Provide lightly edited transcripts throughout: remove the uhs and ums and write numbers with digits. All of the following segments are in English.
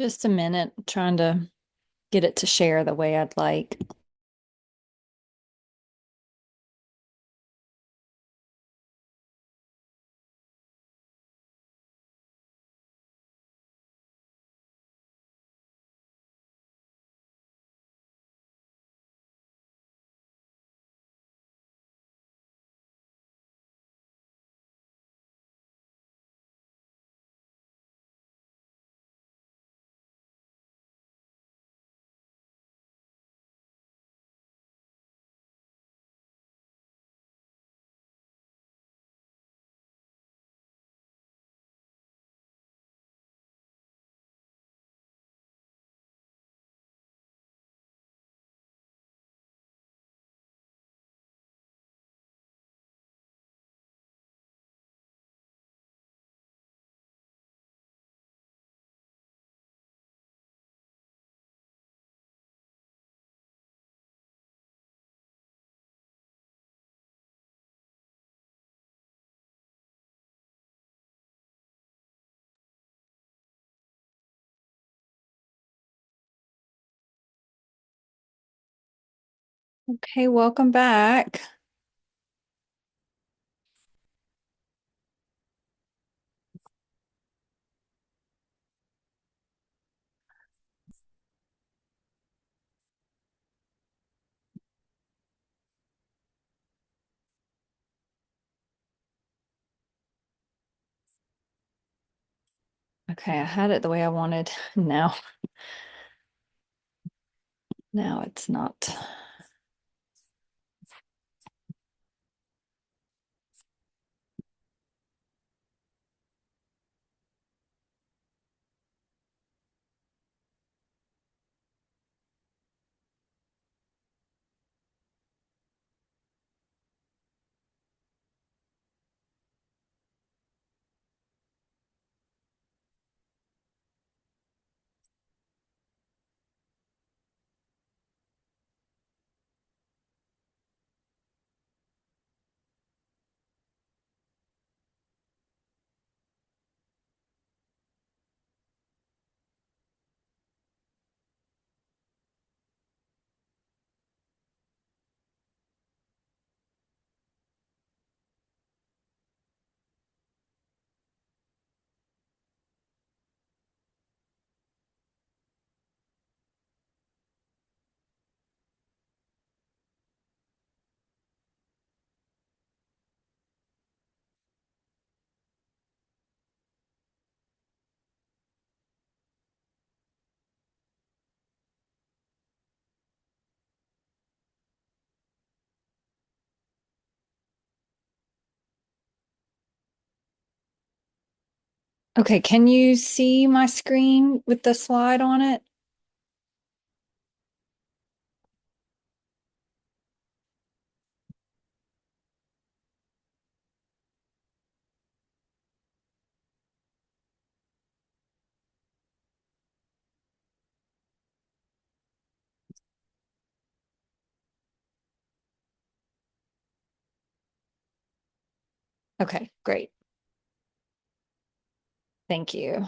Just a minute, trying to get it to share the way I'd like. Okay, welcome back. Okay, I had it the way I wanted. Now it's not. Okay, can you see my screen with the slide on it? Okay, great. Thank you.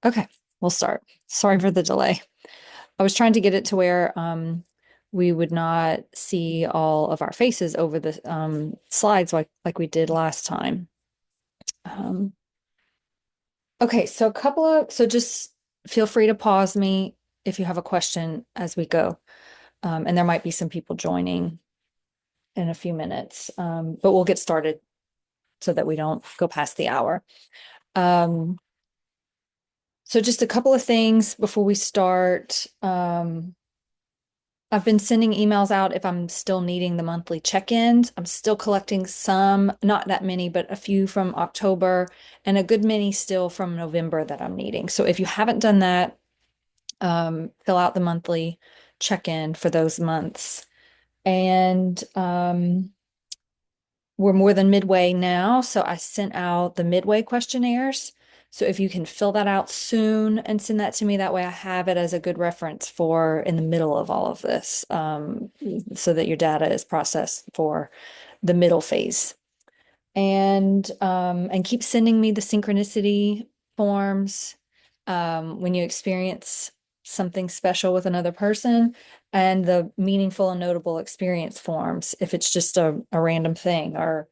Okay, we'll start. Sorry for the delay. I was trying to get it to where we would not see all of our faces over the slides like we did last time. Um, Okay, so so just feel free to pause me if you have a question as we go. And there might be some people joining in a few minutes, but we'll get started so that we don't go past the hour. Um, so just a couple of things before we start. I've been sending emails out if I'm still needing the monthly check-ins. I'm still collecting some, not that many, but a few from October and a good many still from November that I'm needing. So if you haven't done that, fill out the monthly check-in for those months. And we're more than midway now, so I sent out the midway questionnaires. So if you can fill that out soon and send that to me, that way I have it as a good reference for in the middle of all of this, so that your data is processed for the middle phase. And keep sending me the synchronicity forms. when you experience something special with another person, and the meaningful and notable experience forms if it's just a random thing, or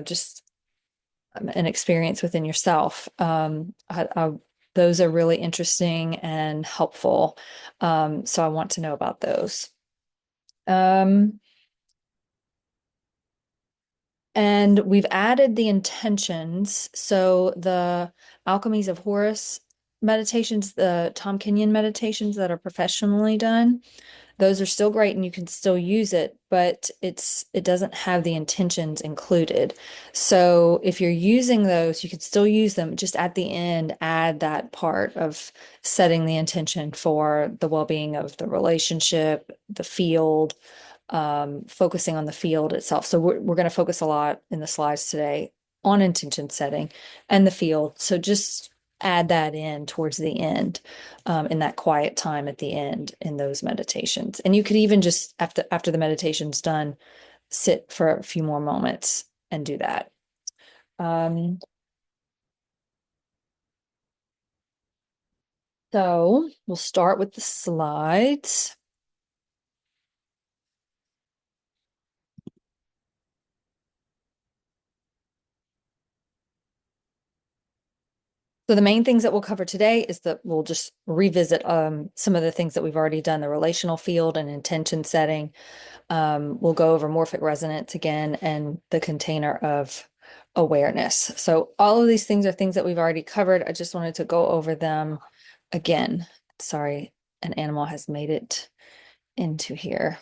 just an experience within yourself. Those are really interesting and helpful. So I want to know about those. Um, and we've added the intentions. So the Alchemies of Horus meditations, the Tom Kenyon meditations that are professionally done, those are still great and you can still use it, but it doesn't have the intentions included. So if you're using those, you can still use them. Just at the end, add that part of setting the intention for the well-being of the relationship, the field, focusing on the field itself. So we're going to focus a lot in the slides today on intention setting and the field. So just add that in towards the end, in that quiet time at the end in those meditations. And you could even just after the meditation's done, sit for a few more moments and do that. Um, so we'll start with the slides. So the main things that we'll cover today is that we'll just revisit some of the things that we've already done, the relational field and intention setting. We'll go over morphic resonance again and the container of awareness. So all of these things are things that we've already covered. I just wanted to go over them again. Sorry, an animal has made it into here.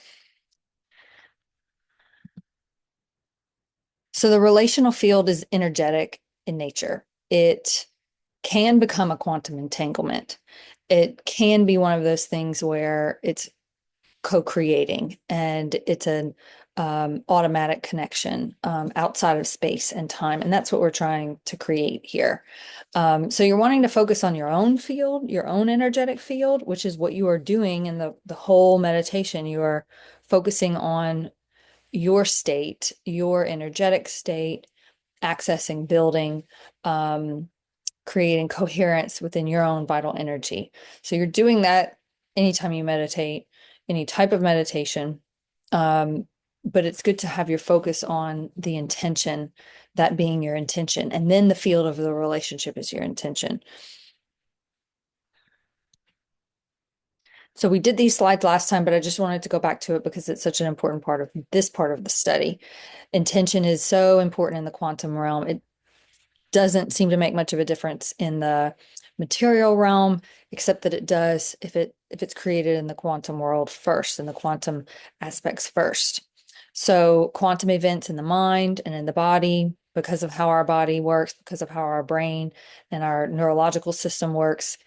So the relational field is energetic in nature. It can become a quantum entanglement. It can be one of those things where it's co-creating and it's an automatic connection outside of space and time. And that's what we're trying to create here. So you're wanting to focus on your own field, your own energetic field, which is what you are doing in the whole meditation. You are focusing on your state, your energetic state, accessing, building, creating coherence within your own vital energy. So you're doing that anytime you meditate, any type of meditation. But it's good to have your focus on the intention, that being your intention. And then the field of the relationship is your intention. So we did these slides last time, but I just wanted to go back to it because it's such an important part of this part of the study. Intention is so important in the quantum realm. It doesn't seem to make much of a difference in the material realm, except that it does if it's created in the quantum world first, in the quantum aspects first. So quantum events in the mind and in the body, because of how our body works, because of how our brain and our neurological system works,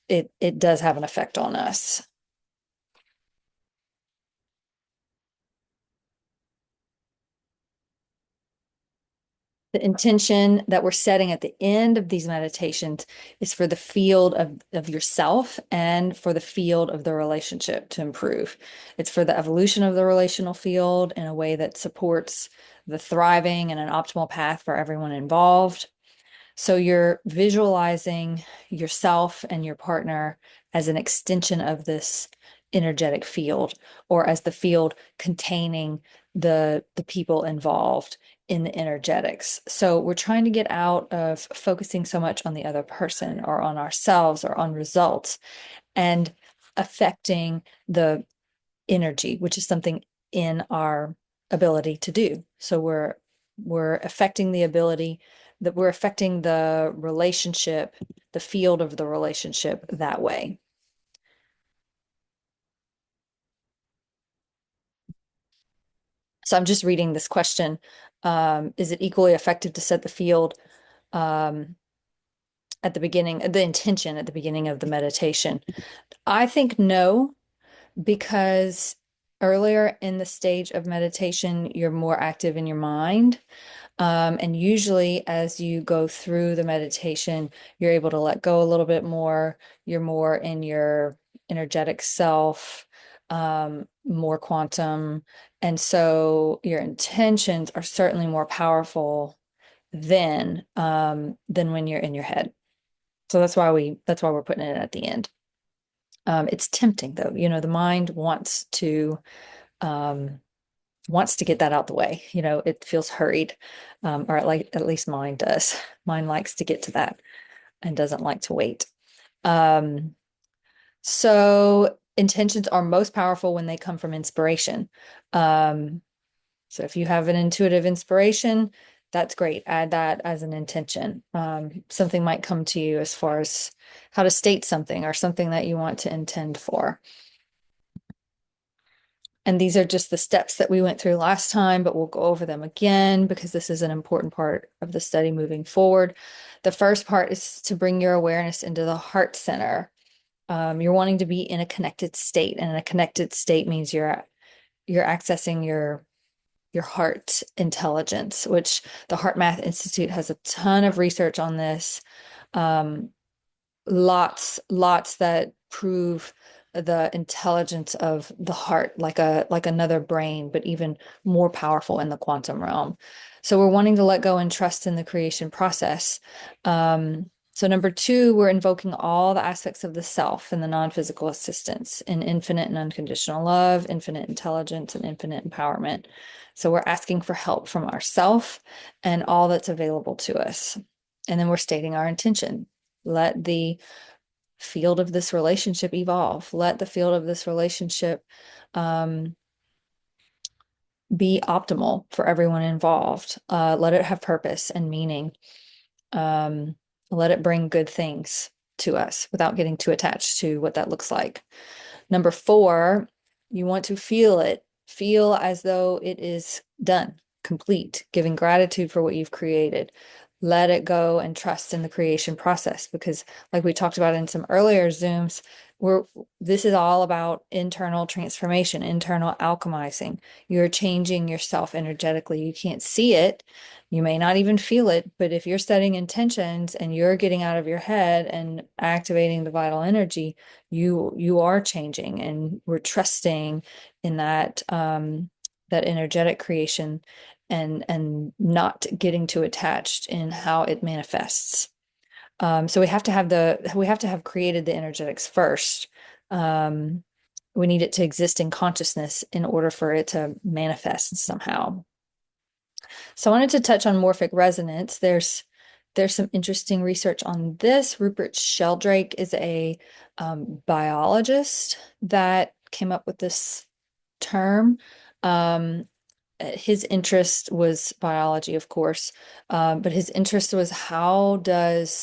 it does have an effect on us. The intention that we're setting at the end of these meditations is for the field of yourself and for the field of the relationship to improve. It's for the evolution of the relational field in a way that supports the thriving and an optimal path for everyone involved. So you're visualizing yourself and your partner as an extension of this energetic field, or as the field containing the people involved in the energetics. So we're trying to get out of focusing so much on the other person or on ourselves or on results, and affecting the energy, which is something in our ability to do. So we're affecting the ability, that we're affecting the relationship, the field of the relationship that way. So I'm just reading this question. Is it equally effective to set the field um, at the beginning, the intention at the beginning of the meditation? I think no, because earlier in the stage of meditation, you're more active in your mind. And usually, as you go through the meditation, you're able to let go a little bit more. You're more in your energetic self, more quantum. And so your intentions are certainly more powerful than when you're in your head. So that's why we're putting it at the end. It's tempting though. The mind um, wants to get that out the way. It feels hurried, or at least mine does. Mine likes to get to that and doesn't like to wait. Um, so intentions are most powerful when they come from inspiration. Um, so if you have an intuitive inspiration, that's great. Add that as an intention. Something might come to you as far as how to state something or something that you want to intend for. And these are just the steps that we went through last time, but we'll go over them again because this is an important part of the study moving forward. The first part is to bring your awareness into the heart center. You're wanting to be in a connected state, and a connected state means you're accessing your heart intelligence, which the HeartMath Institute has a ton of research on this. Um, lots that prove the intelligence of the heart, like another brain, but even more powerful in the quantum realm. So we're wanting to let go and trust in the creation process. So number two, we're invoking all the aspects of the self and the non-physical assistance in infinite and unconditional love, infinite intelligence, and infinite empowerment. So we're asking for help from ourself and all that's available to us. And then we're stating our intention. Let the field of this relationship evolve. Let the field of this relationship um, be optimal for everyone involved. Let it have purpose and meaning. Um, let it bring good things to us without getting too attached to what that looks like. Number four, you want to feel it. Feel as though it is done, complete, giving gratitude for what you've created. Let it go and trust in the creation process because, like we talked about in some earlier Zooms, this is all about internal transformation, internal alchemizing. You're changing yourself energetically. You can't see it. You may not even feel it, but if you're setting intentions and you're getting out of your head and activating the vital energy, you are changing, and we're trusting in that energetic creation and not getting too attached in how it manifests. So we have to have created the energetics first. Um, we need it to exist in consciousness in order for it to manifest somehow. So I wanted to touch on morphic resonance. There's some interesting research on this. Rupert Sheldrake is a biologist that came up with this term. Um, his interest was biology, of course, but his interest was how do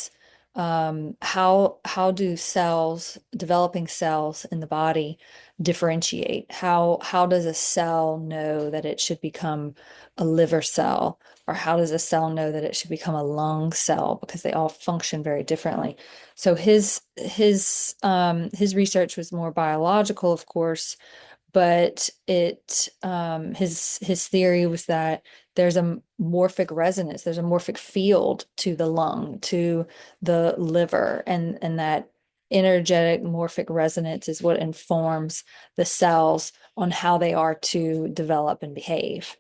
developing cells in the body differentiate? How does a cell know that it should become a liver cell, or how does a cell know that it should become a lung cell? Because they all function very differently. So his research was more biological, of course, but his theory was that there's a morphic resonance, there's a morphic field to the lung, to the liver, and that energetic morphic resonance is what informs the cells on how they are to develop and behave.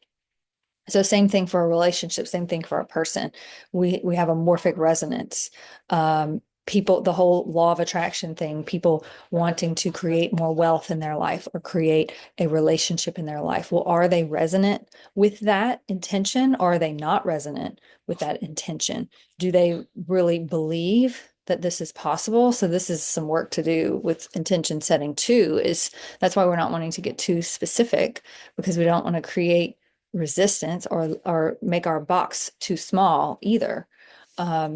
So same thing for a relationship, same thing for a person. We have a morphic resonance. The whole law of attraction thing, people wanting to create more wealth in their life or create a relationship in their life. Well, are they resonant with that intention, or are they not resonant with that intention? Do they really believe that this is possible? So this is some work to do with intention setting too, is that's why we're not wanting to get too specific, because we don't want to create resistance or make our box too small either.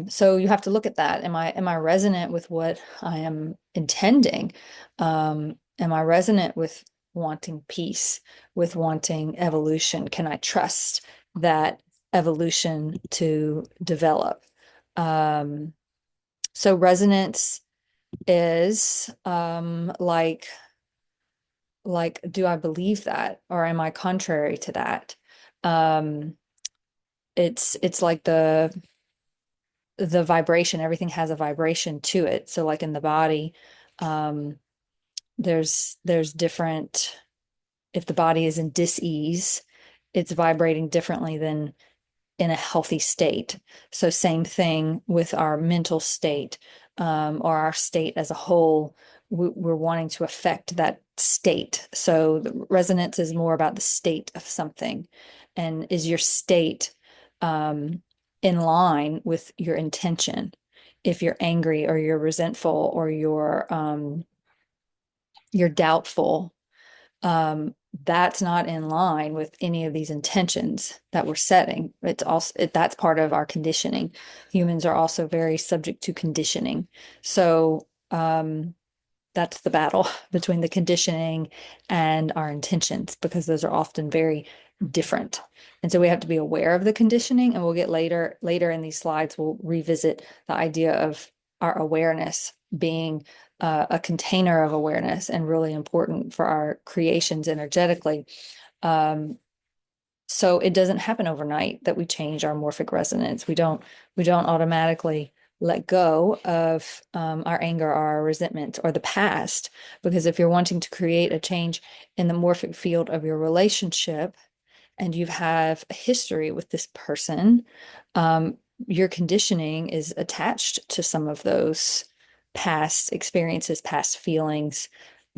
So you have to look at that. Am I resonant with what I am intending? Am I resonant with wanting peace, with wanting evolution? Can I trust that evolution to develop? So resonance is like, do I believe that, or am I contrary to that? Um, it's like the vibration, everything has a vibration to it. So like in the body, um, there's different, if the body is in dis-ease, it's vibrating differently than in a healthy state. So same thing with our mental state. or our state as a whole, we're wanting to affect that state. So the resonance is more about the state of something. And is your state in line with your intention? If you're angry or you're resentful or you're doubtful, that's not in line with any of these intentions that we're setting. It's also that's part of our conditioning. Humans are also very subject to conditioning. So that's the battle between the conditioning and our intentions, because those are often very different. And so we have to be aware of the conditioning, and we'll get later in these slides, we'll revisit the idea of our awareness being a container of awareness and really important for our creations energetically. So it doesn't happen overnight that we change our morphic resonance. We don't automatically let go of our anger or our resentment or the past, because if you're wanting to create a change in the morphic field of your relationship and you have a history with this person, your conditioning is attached to some of those past experiences, past feelings,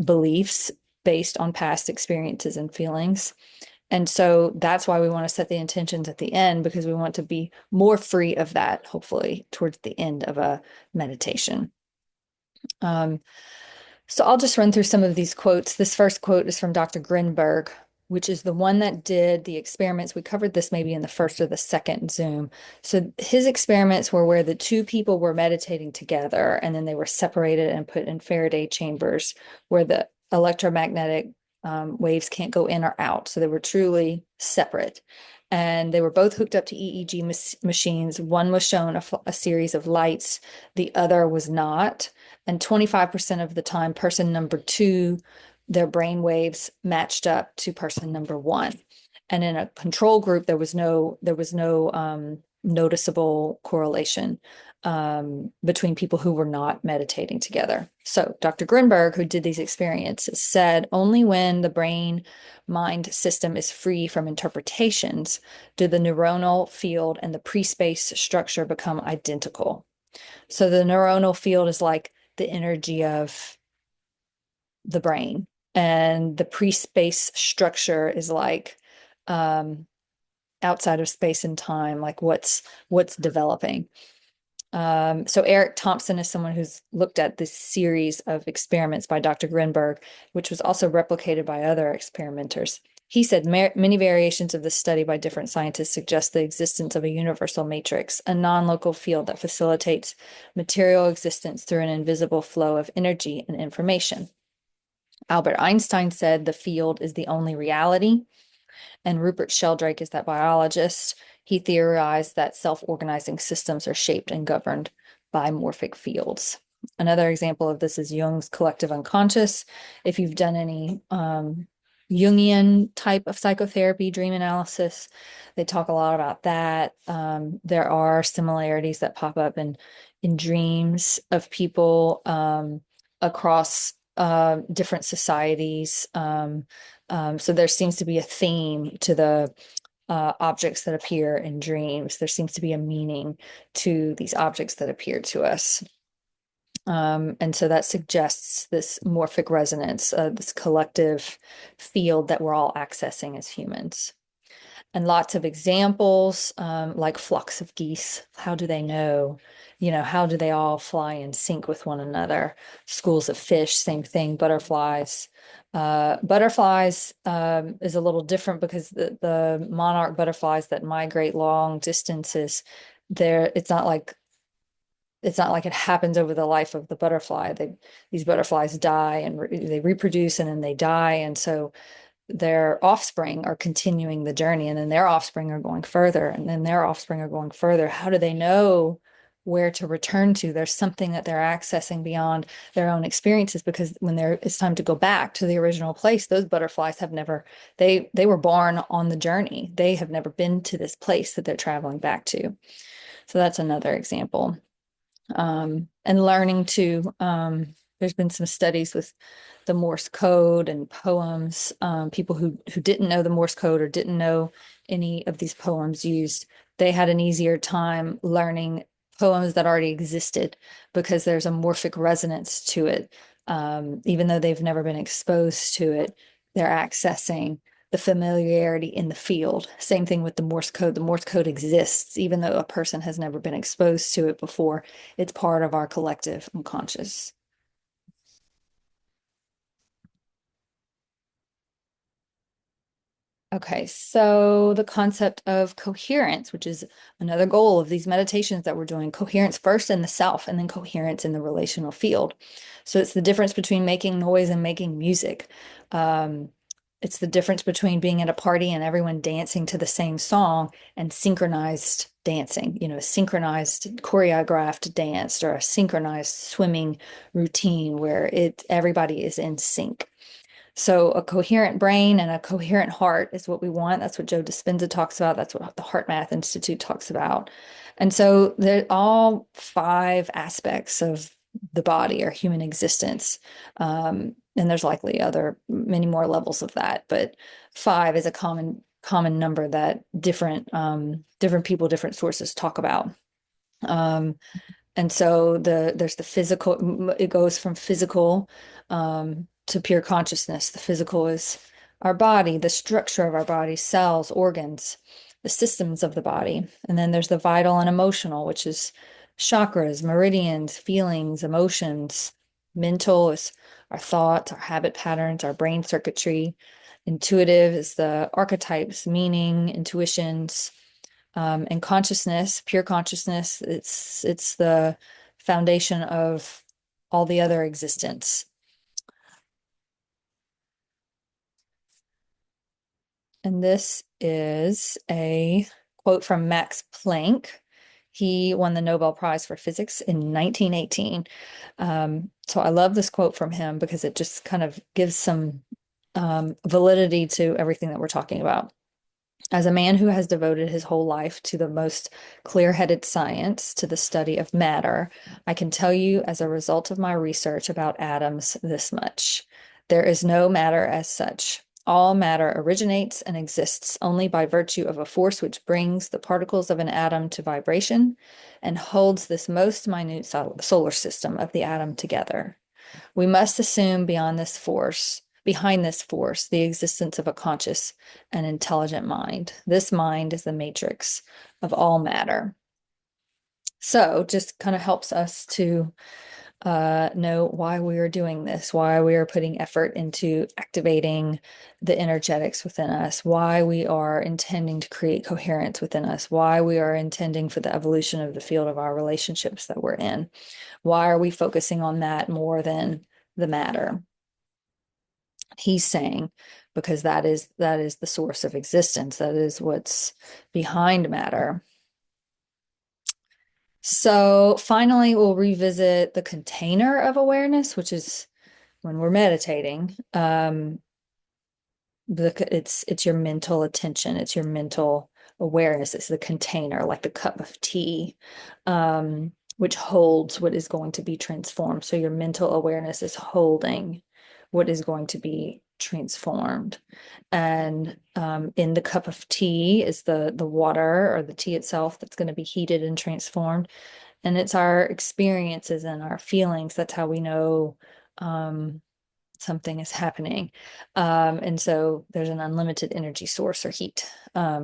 beliefs based on past experiences and feelings. And so that's why we want to set the intentions at the end, because we want to be more free of that, hopefully, towards the end of a meditation. Um, so I'll just run through some of these quotes. This first quote is from Dr. Grinberg, which is the one that did the experiments. We covered this maybe in the first or the second Zoom. So his experiments were where the two people were meditating together, and then they were separated and put in Faraday chambers where the electromagnetic waves can't go in or out. So they were truly separate. And they were both hooked up to EEG machines. One was shown a series of lights, the other was not. And 25% of the time, person number two, their brain waves matched up to person number one. And in a control group, there was no noticeable correlation between people who were not meditating together. So Dr. Grinberg, who did these experiences, said only when the brain mind system is free from interpretations do the neuronal field and the pre-space structure become identical. So the neuronal field is like the energy of the brain, and the pre-space structure is like outside of space and time, like what's developing. So Eric Thompson is someone who's looked at this series of experiments by Dr. Grinberg, which was also replicated by other experimenters. He said many variations of this study by different scientists suggest the existence of a universal matrix, a non-local field that facilitates material existence through an invisible flow of energy and information. Albert Einstein said the field is the only reality. And Rupert Sheldrake is that biologist. He theorized that self-organizing systems are shaped and governed by morphic fields. Another example of this is Jung's collective unconscious. If you've done any Jungian type of psychotherapy, dream analysis, they talk a lot about that. There are similarities that pop up in dreams of people across different societies. So there seems to be a theme to the objects that appear in dreams. There seems to be a meaning to these objects that appear to us. And so that suggests this morphic resonance, this collective field that we're all accessing as humans. And lots of examples, like flocks of geese. How do they know? How do they all fly in sync with one another? Schools of fish, same thing. Butterflies. Butterflies is a little different because the monarch butterflies that migrate long distances, it's not like it happens over the life of the butterfly. These butterflies die and they reproduce and then they die. And so their offspring are continuing the journey, and then their offspring are going further, and then their offspring are going further. How do they know where to return to? There's something that they're accessing beyond their own experiences, because when it's time to go back to the original place, those butterflies have never, they were born on the journey. They have never been to this place that they're traveling back to. So that's another example. And learning to, there's been some studies with the Morse code and poems. People who didn't know the Morse code or didn't know any of these poems used, they had an easier time learning poems that already existed because there's a morphic resonance to it. Even though they've never been exposed to it, they're accessing the familiarity in the field. Same thing with the Morse code. The Morse code exists, even though a person has never been exposed to it before. It's part of our collective unconscious. Okay, so the concept of coherence, which is another goal of these meditations that we're doing, coherence first in the self and then coherence in the relational field. So it's the difference between making noise and making music. Um, it's the difference between being at a party and everyone dancing to the same song and synchronized dancing, synchronized choreographed dance or a synchronized swimming routine where everybody is in sync. So a coherent brain and a coherent heart is what we want. That's what Joe Dispenza talks about. That's what the HeartMath Institute talks about. And so they're all five aspects of the body or human existence. And there's likely many more levels of that, but five is a common number that different people, different sources talk about. Um, and so there's the physical, it goes from physical to pure consciousness. The physical is our body, the structure of our body, cells, organs, the systems of the body. And then there's the vital and emotional, which is chakras, meridians, feelings, emotions. Mental is our thoughts, our habit patterns, our brain circuitry. Intuitive is the archetypes, meaning, intuitions, and consciousness, pure consciousness. It's the foundation of all the other existence. And this is a quote from Max Planck. He won the Nobel Prize for Physics in 1918. So I love this quote from him because it just kind of gives some validity to everything that we're talking about. As a man who has devoted his whole life to the most clear-headed science, to the study of matter, I can tell you as a result of my research about atoms this much. There is no matter as such. All matter originates and exists only by virtue of a force which brings the particles of an atom to vibration and holds this most minute solar system of the atom together. We must assume behind this force, the existence of a conscious and intelligent mind. This mind is the matrix of all matter. So just kind of helps us to know why we are doing this, why we are putting effort into activating the energetics within us, why we are intending to create coherence within us, why we are intending for the evolution of the field of our relationships that we're in. Why are we focusing on that more than the matter? He's saying because that is the source of existence. That is what's behind matter. So finally, we'll revisit the container of awareness, which is when we're meditating. It's your mental attention, it's your mental awareness. It's the container, like the cup of tea, which holds what is going to be transformed. So your mental awareness is holding what is going to be transformed. And in the cup of tea is the water or the tea itself that's going to be heated and transformed. And it's our experiences and our feelings. That's how we know something is happening. And so there's an unlimited energy source or heat.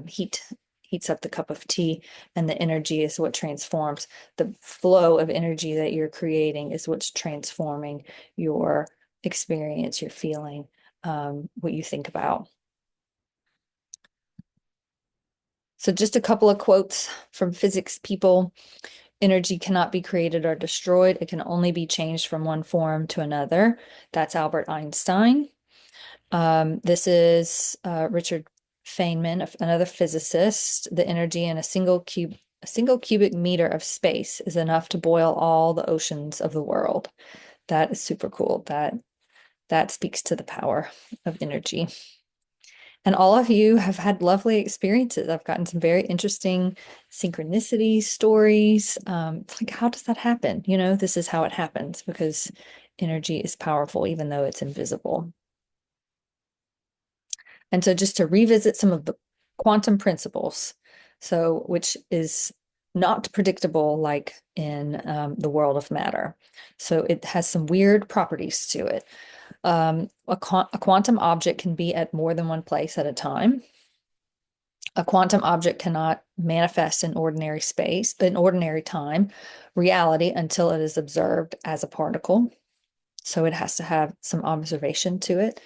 Heat heats up the cup of tea, and the energy is what transforms. The flow of energy that you're creating is what's transforming your experience, your feeling, what you think about. So just a couple of quotes from physics people. Energy cannot be created or destroyed. It can only be changed from one form to another. That's Albert Einstein. This is Richard Feynman, another physicist. The energy in a single cubic meter of space is enough to boil all the oceans of the world. That is super cool. That speaks to the power of energy. And all of you have had lovely experiences. I've gotten some very interesting synchronicity stories. It's like, how does that happen? This is how it happens because energy is powerful, even though it's invisible. And so just to revisit some of the quantum principles, which is not predictable like in the world of matter. So it has some weird properties to it. A quantum object can be at more than one place at a time. A quantum object cannot manifest in ordinary space, in ordinary time, reality until it is observed as a particle. So it has to have some observation to it.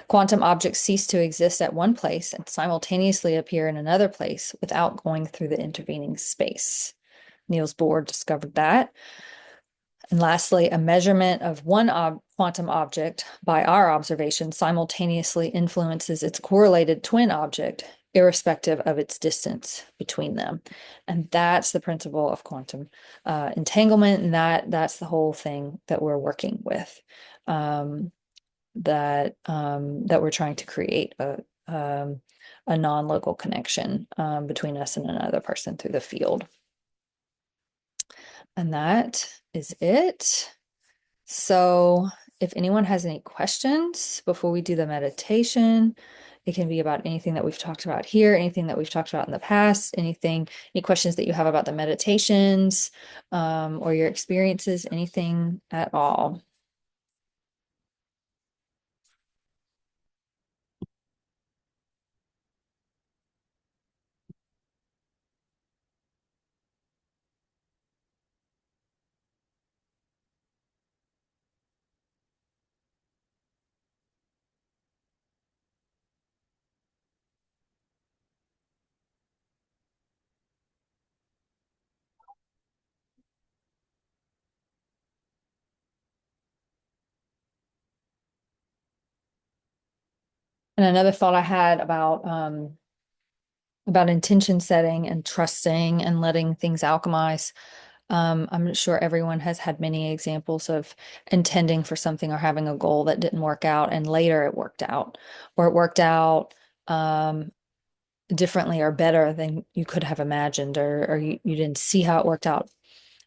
Quantum objects cease to exist at one place and simultaneously appear in another place without going through the intervening space. Niels Bohr discovered that. And lastly, a measurement of one quantum object by our observation simultaneously influences its correlated twin object, irrespective of its distance between them. And that's the principle of quantum entanglement. And that's the whole thing that we're working with. That we're trying to create a non-local connection between us and another person through the field. And that is it. So if anyone has any questions before we do the meditation, it can be about anything that we've talked about here, anything that we've talked about in the past, any questions that you have about the meditations, or your experiences, anything at all. And another thought I had about intention setting and trusting and letting things alchemize. I'm sure everyone has had many examples of intending for something or having a goal that didn't work out, and later it worked out, or it worked out differently or better than you could have imagined, or you didn't see how it worked out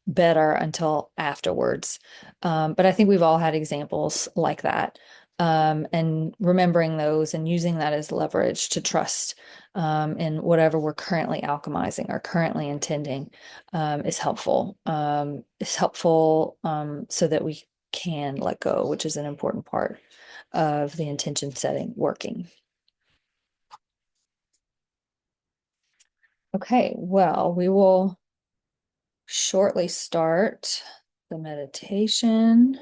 better until afterwards. But I think we've all had examples like that. And remembering those and using that as leverage to trust in whatever we're currently alchemizing or currently intending is helpful. So that we can let go, which is an important part of the intention setting working. Okay, well, we will shortly start the meditation.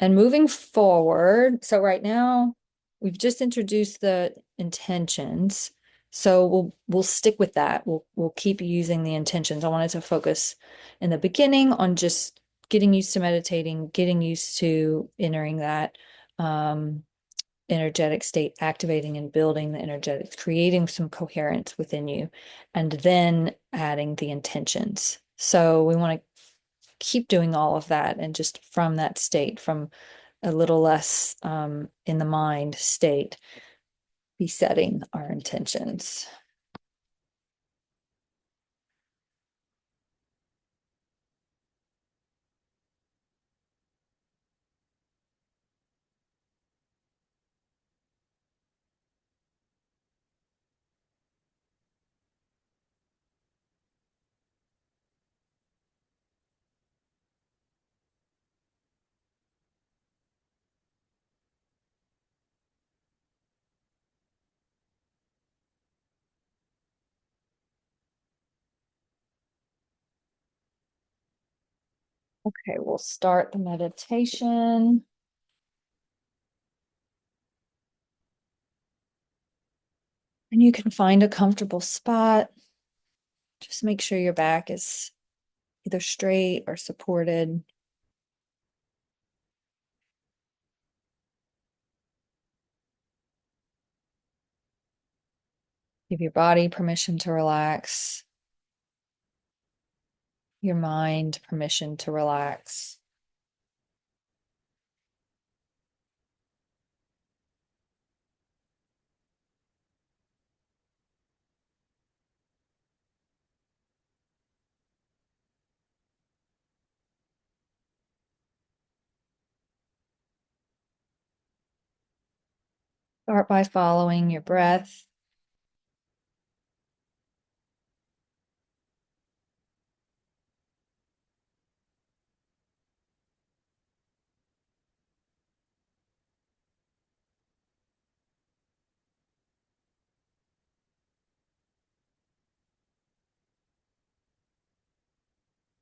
And moving forward, so right now we've just introduced the intentions. So we'll stick with that. We'll keep using the intentions. I wanted to focus in the beginning on just getting used to meditating, getting used to entering that energetic state, activating and building the energetics, creating some coherence within you, and then adding the intentions. So we want to keep doing all of that, and just from that state, from a little less in the mind state, be setting our intentions. Okay, we'll start the meditation. And you can find a comfortable spot. Just make sure your back is either straight or supported. Give your body permission to relax, your mind permission to relax. Start by following your breath.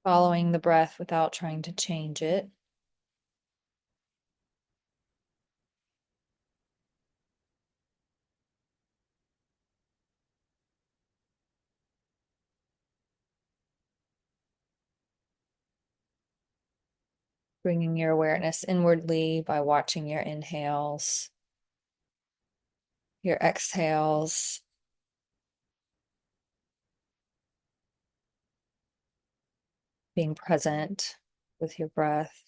Following the breath without trying to change it. Bringing your awareness inwardly by watching your inhales, your exhales, being present with your breath.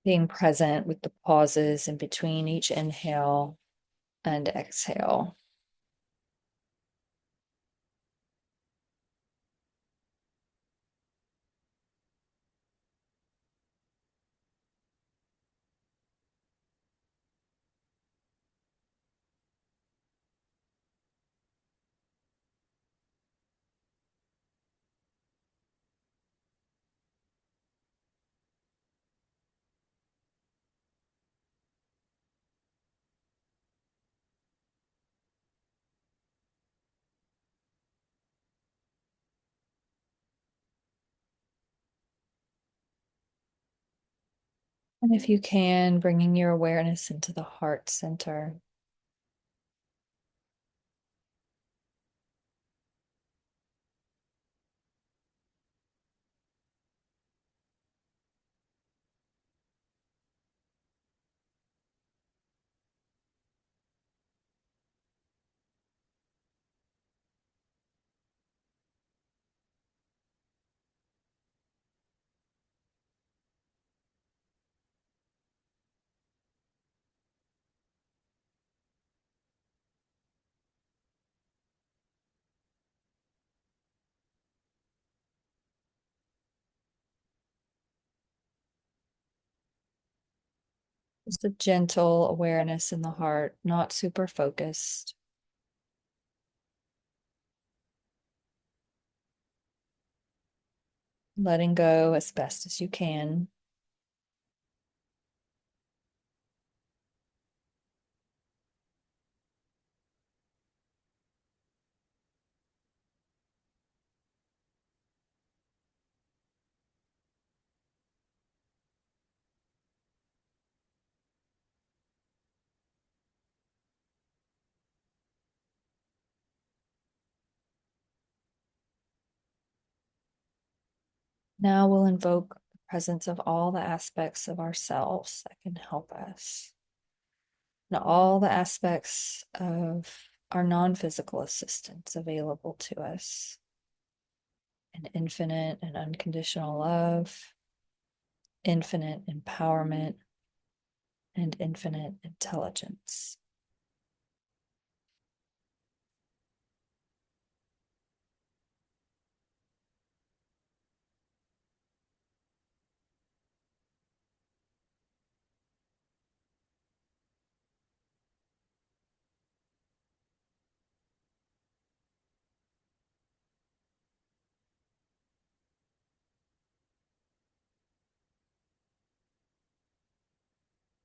Being present with the pauses in between each inhale and exhale. And if you can, bringing your awareness into the heart center. Just a gentle awareness in the heart, not super focused. Letting go as best as you can. Now we'll invoke the presence of all the aspects of ourselves that can help us, and all the aspects of our non-physical assistance available to us, and infinite and unconditional love, infinite empowerment, and infinite intelligence.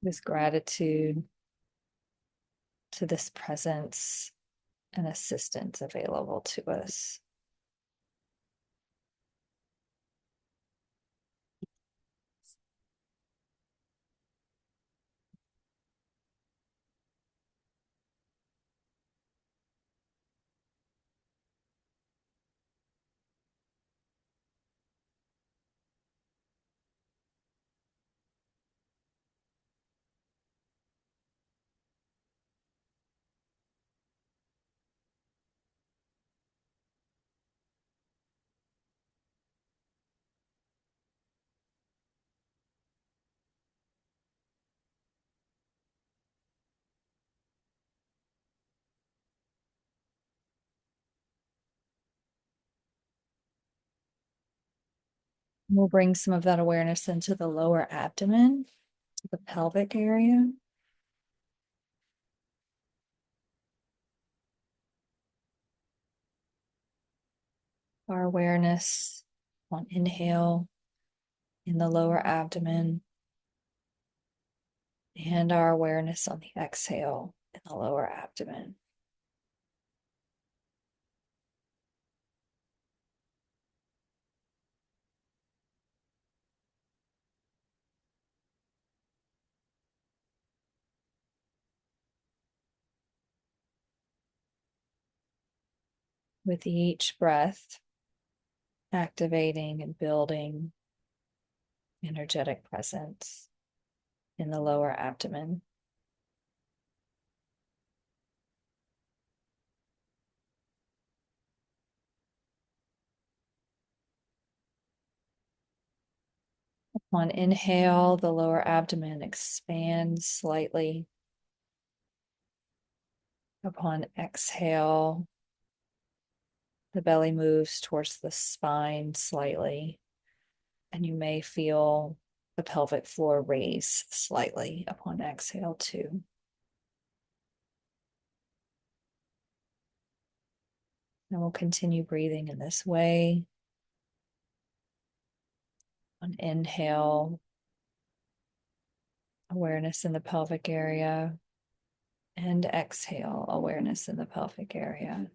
This gratitude to this presence and assistance available to us. We'll bring some of that awareness into the lower abdomen, to the pelvic area. Our awareness on inhale in the lower abdomen, And our awareness on the exhale in the lower abdomen. With each breath, activating and building energetic presence in the lower abdomen. On inhale, the lower abdomen expands slightly. Upon exhale, the belly moves towards the spine slightly, and you may feel the pelvic floor raise slightly upon exhale too. And we'll continue breathing in this way. On inhale, awareness in the pelvic area, and exhale, awareness in the pelvic area.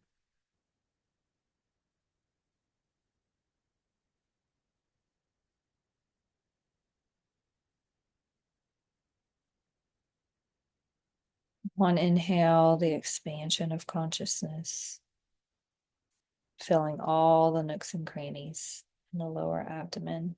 On inhale, the expansion of consciousness, filling all the nooks and crannies in the lower abdomen.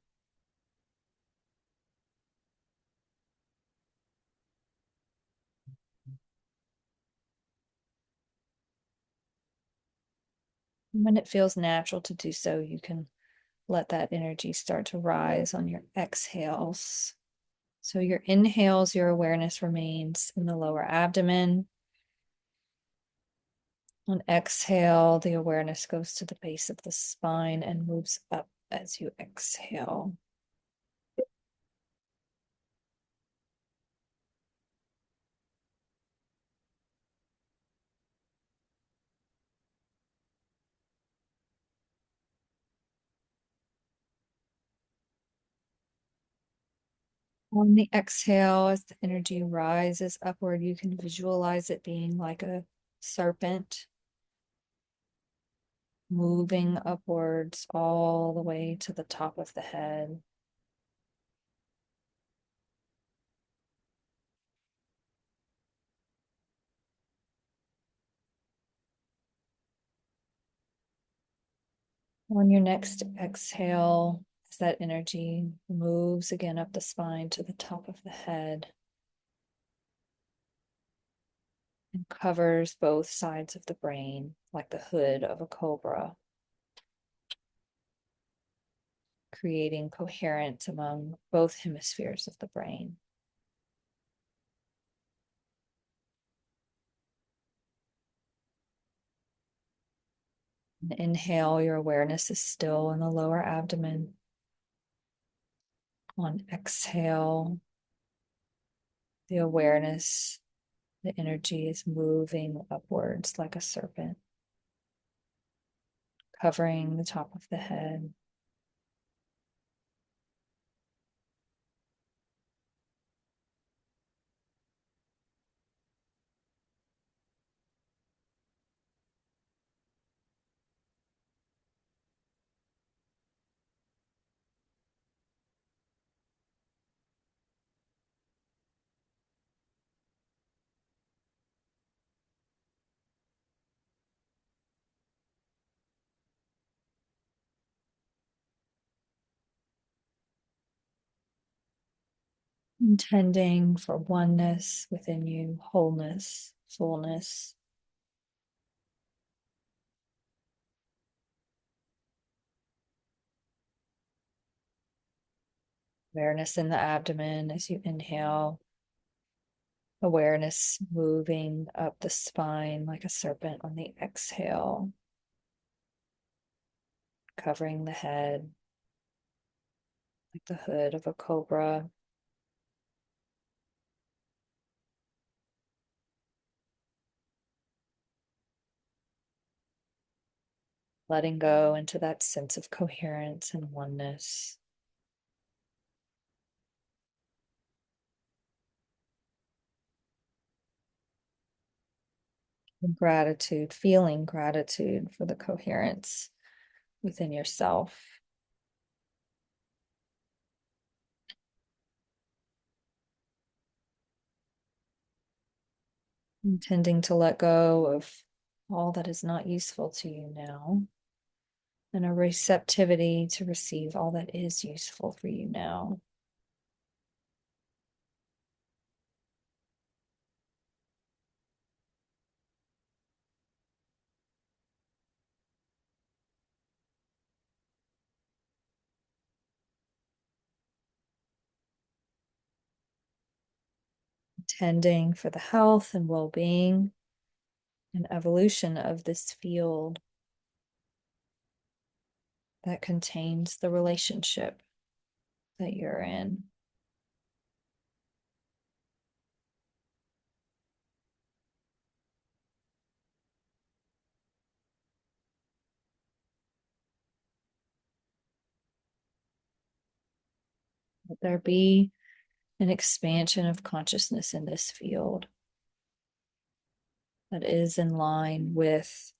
And when it feels natural to do so, you can let that energy start to rise on your exhales. So your inhales, your awareness remains in the lower abdomen. On exhale, the awareness goes to the base of the spine and moves up as you exhale. On the exhale, as the energy rises upward, you can visualize it being like a serpent moving upwards all the way to the top of the head. On your next exhale, as that energy moves again up the spine to the top of the head and covers both sides of the brain like the hood of a cobra, creating coherence among both hemispheres of the brain. And inhale, your awareness is still in the lower abdomen. On exhale, the awareness, the energy is moving upwards like a serpent, covering the top of the head. Intending for oneness within you, wholeness, fullness. Awareness in the abdomen as you inhale. Awareness moving up the spine like a serpent on the exhale, covering the head like the hood of a cobra. Letting go into that sense of coherence and oneness. Gratitude, feeling gratitude for the coherence within yourself. Intending to let go of all that is not useful to you now, and a receptivity to receive all that is useful for you now. Tending for the health and well-being and evolution of this field that contains the relationship that you're in. Let there be an expansion of consciousness in this field that is in line with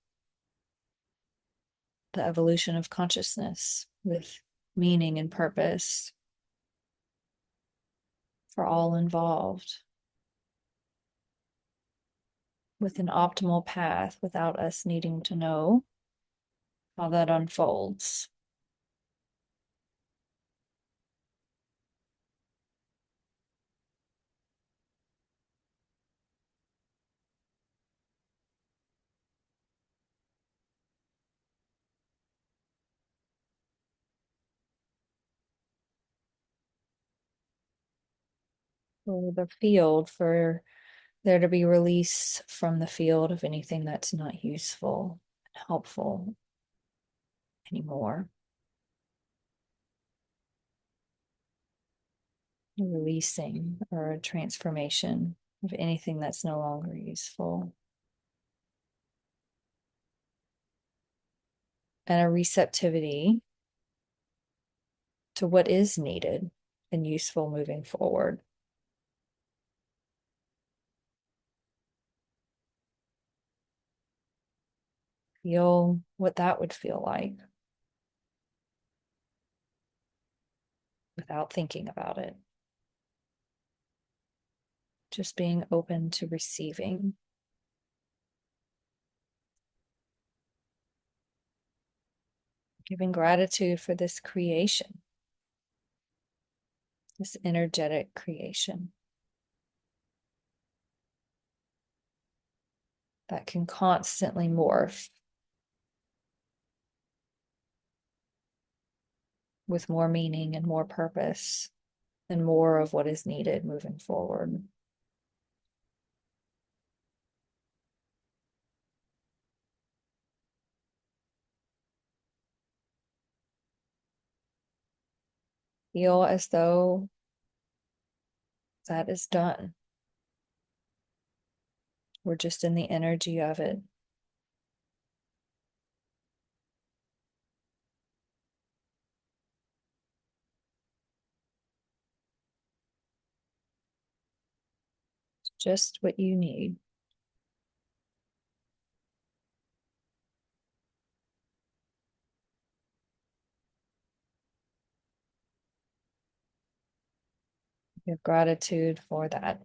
the evolution of consciousness, with meaning and purpose for all involved, with an optimal path without us needing to know how that unfolds. For the field, for there to be release from the field of anything that's not useful and helpful anymore. Releasing or a transformation of anything that's no longer useful. And a receptivity to what is needed and useful moving forward. Feel what that would feel like without thinking about it. Just being open to receiving. Giving gratitude for this creation, this energetic creation that can constantly morph with more meaning and more purpose and more of what is needed moving forward. Feel as though that is done. We're just in the energy of it. It's just what you need. Give gratitude for that.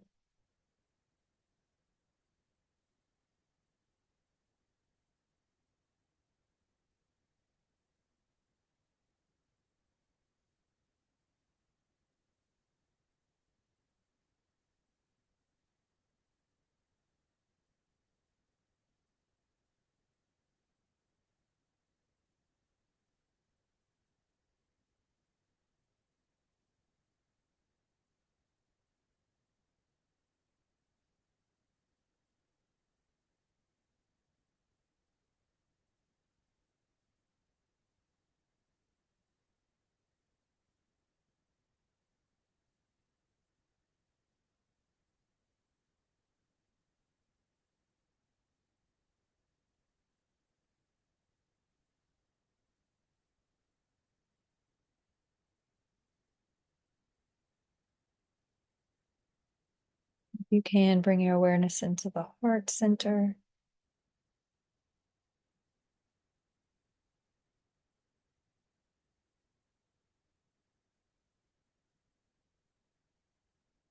You can bring your awareness into the heart center.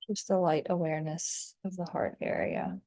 Just a light awareness of the heart area.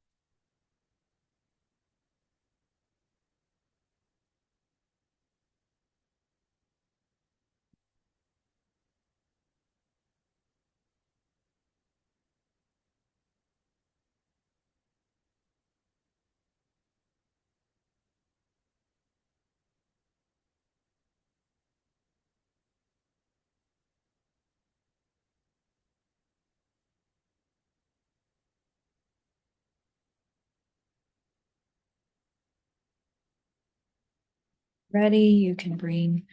Ready, you can bring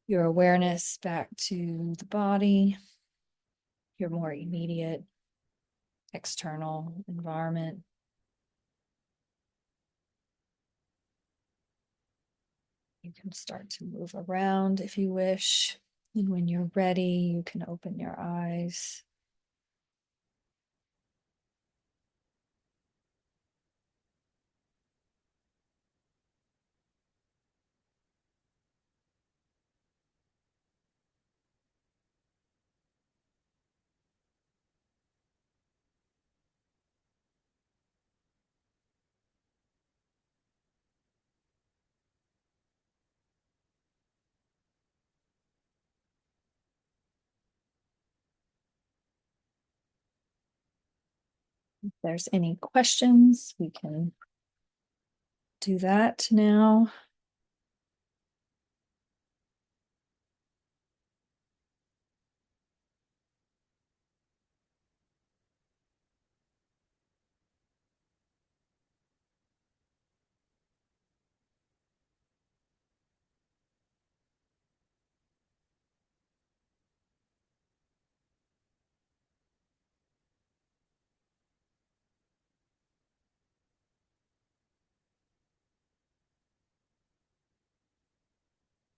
your awareness back to the body, your more immediate external environment. You can start to move around if you wish. And when you're ready, you can open your eyes. If there's any questions, we can do that now.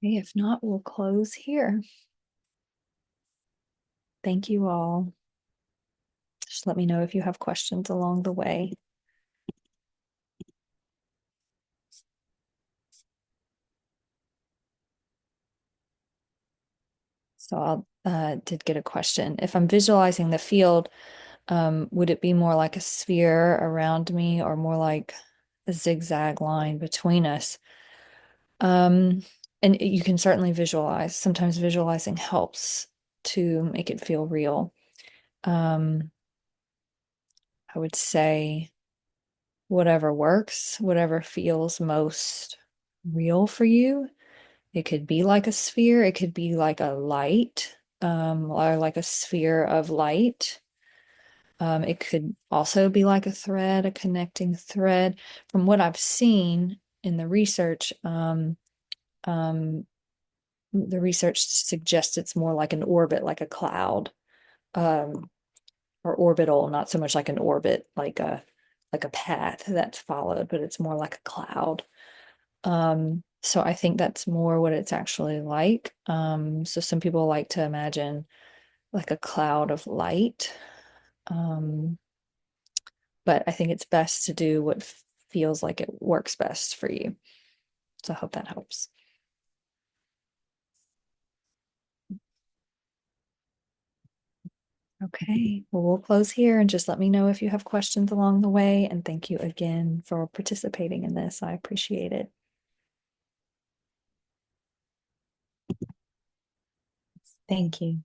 Okay, if not, we'll close here. Thank you all. Just let me know if you have questions along the way. So I did get a question. If I'm visualizing the field, would it be more like a sphere around me or more like a zigzag line between us? Um, and you can certainly visualize. Sometimes visualizing helps to make it feel real. I would say whatever works, whatever feels most real for you. It could be like a sphere, it could be like a light, or like a sphere of light. It could also be like a thread, a connecting thread. From what I've seen in um, the research suggests it's more like an orbit, like a cloud, um, or orbital, not so much like an orbit, like a path that's followed, but it's more like a cloud. So I think that's more what it's actually like. So some people like to imagine like a cloud of light. Um, but I think it's best to do what feels like it works best for you. So I hope that helps. Okay, well, we'll close here and just let me know if you have questions along the way. And thank you again for participating in this. I appreciate it. Thank you.